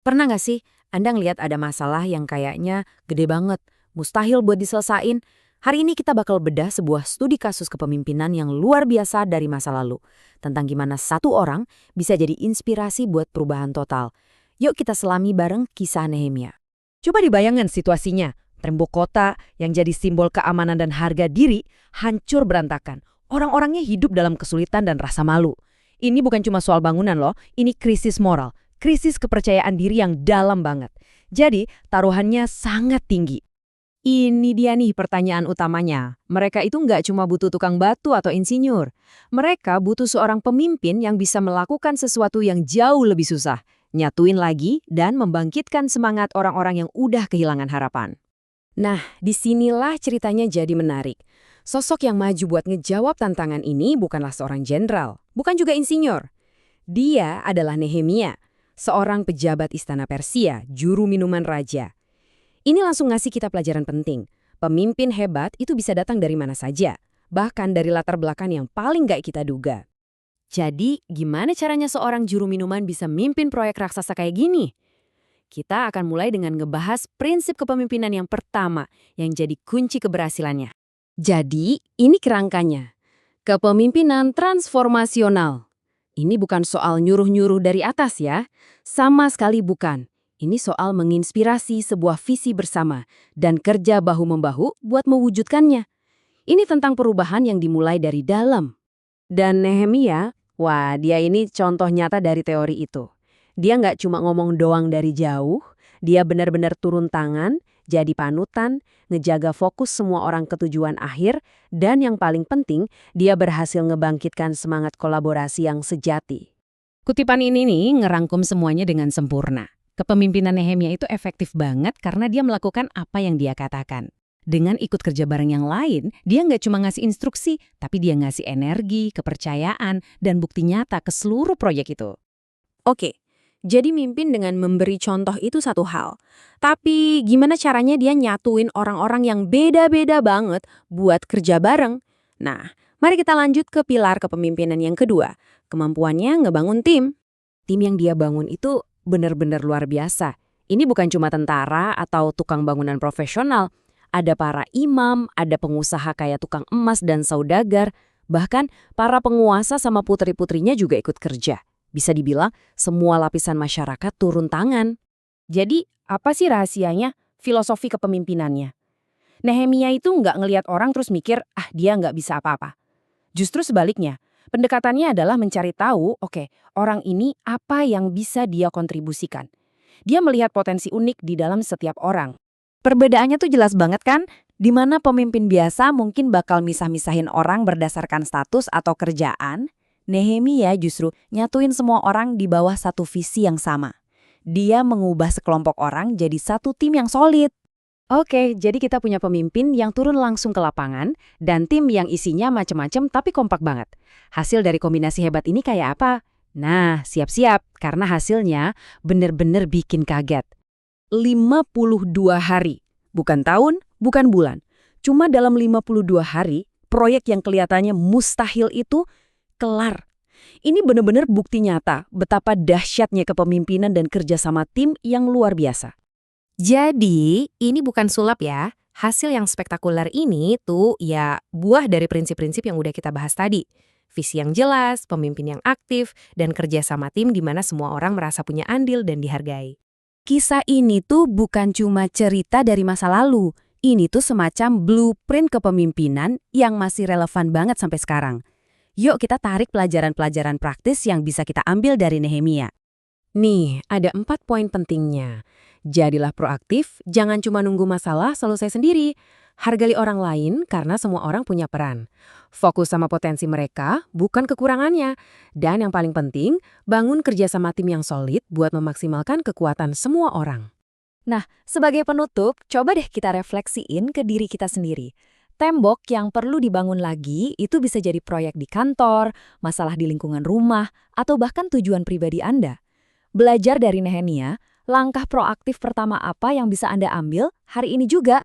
Pernah nggak sih Anda ngelihat ada masalah yang kayaknya gede banget, mustahil buat diselesain? Hari ini kita bakal bedah sebuah studi kasus kepemimpinan yang luar biasa dari masa lalu. Tentang gimana satu orang bisa jadi inspirasi buat perubahan total. Yuk kita selami bareng kisah Nehemia. Coba dibayangkan situasinya, tembok kota yang jadi simbol keamanan dan harga diri hancur berantakan. Orang-orangnya hidup dalam kesulitan dan rasa malu. Ini bukan cuma soal bangunan loh, ini krisis moral, krisis kepercayaan diri yang dalam banget. Jadi, taruhannya sangat tinggi. Ini dia nih pertanyaan utamanya. Mereka itu nggak cuma butuh tukang batu atau insinyur. Mereka butuh seorang pemimpin yang bisa melakukan sesuatu yang jauh lebih susah. Nyatuin lagi dan membangkitkan semangat orang-orang yang udah kehilangan harapan. Nah, disinilah ceritanya jadi menarik. Sosok yang maju buat ngejawab tantangan ini bukanlah seorang jenderal, bukan juga insinyur. Dia adalah Nehemia, seorang pejabat istana Persia, juru minuman raja. Ini langsung ngasih kita pelajaran penting. Pemimpin hebat itu bisa datang dari mana saja, bahkan dari latar belakang yang paling gak kita duga. Jadi, gimana caranya seorang juru minuman bisa mimpin proyek raksasa kayak gini? Kita akan mulai dengan ngebahas prinsip kepemimpinan yang pertama, yang jadi kunci keberhasilannya. Jadi, ini kerangkanya. Kepemimpinan transformasional. Ini bukan soal nyuruh-nyuruh dari atas ya, sama sekali bukan. Ini soal menginspirasi sebuah visi bersama dan kerja bahu-membahu buat mewujudkannya. Ini tentang perubahan yang dimulai dari dalam. Dan Nehemia, wah dia ini contoh nyata dari teori itu. Dia nggak cuma ngomong doang dari jauh, dia benar-benar turun tangan, jadi panutan, ngejaga fokus semua orang ke tujuan akhir, dan yang paling penting, dia berhasil ngebangkitkan semangat kolaborasi yang sejati. Kutipan ini nih ngerangkum semuanya dengan sempurna. Kepemimpinan Nehemia itu efektif banget karena dia melakukan apa yang dia katakan. Dengan ikut kerja bareng yang lain, dia nggak cuma ngasih instruksi, tapi dia ngasih energi, kepercayaan, dan bukti nyata ke seluruh proyek itu. Oke, jadi mimpin dengan memberi contoh itu satu hal. Tapi gimana caranya dia nyatuin orang-orang yang beda-beda banget buat kerja bareng? Nah, mari kita lanjut ke pilar kepemimpinan yang kedua, kemampuannya ngebangun tim. Tim yang dia bangun itu benar-benar luar biasa. Ini bukan cuma tentara atau tukang bangunan profesional. Ada para imam, ada pengusaha kayak tukang emas dan saudagar, bahkan para penguasa sama putri-putrinya juga ikut kerja. Bisa dibilang semua lapisan masyarakat turun tangan. Jadi, apa sih rahasianya? Filosofi kepemimpinannya. Nehemia itu nggak ngelihat orang terus mikir, dia nggak bisa apa-apa. Justru sebaliknya, pendekatannya adalah mencari tahu, orang ini apa yang bisa dia kontribusikan. Dia melihat potensi unik di dalam setiap orang. Perbedaannya tuh jelas banget kan? Di mana pemimpin biasa mungkin bakal misah-misahin orang berdasarkan status atau kerjaan, Nehemia justru nyatuin semua orang di bawah satu visi yang sama. Dia mengubah sekelompok orang jadi satu tim yang solid. Oke, jadi kita punya pemimpin yang turun langsung ke lapangan dan tim yang isinya macem-macem tapi kompak banget. Hasil dari kombinasi hebat ini kayak apa? Nah, siap-siap karena hasilnya bener-bener bikin kaget. 52 hari. Bukan tahun, bukan bulan. Cuma dalam 52 hari, proyek yang kelihatannya mustahil itu kelar. Ini bener-bener bukti nyata betapa dahsyatnya kepemimpinan dan kerjasama tim yang luar biasa. Jadi, ini bukan sulap ya. Hasil yang spektakuler ini tuh ya buah dari prinsip-prinsip yang udah kita bahas tadi. Visi yang jelas, pemimpin yang aktif, dan kerja sama tim di mana semua orang merasa punya andil dan dihargai. Kisah ini tuh bukan cuma cerita dari masa lalu. Ini tuh semacam blueprint kepemimpinan yang masih relevan banget sampai sekarang. Yuk kita tarik pelajaran-pelajaran praktis yang bisa kita ambil dari Nehemia. Nih, ada 4 poin pentingnya. Jadilah proaktif, jangan cuma nunggu masalah selesai sendiri. Hargai orang lain karena semua orang punya peran. Fokus sama potensi mereka, bukan kekurangannya. Dan yang paling penting, bangun kerjasama tim yang solid buat memaksimalkan kekuatan semua orang. Nah, sebagai penutup, coba deh kita refleksiin ke diri kita sendiri. Tembok yang perlu dibangun lagi itu bisa jadi proyek di kantor, masalah di lingkungan rumah, atau bahkan tujuan pribadi Anda. Belajar dari Nehemia, langkah proaktif pertama apa yang bisa Anda ambil hari ini juga?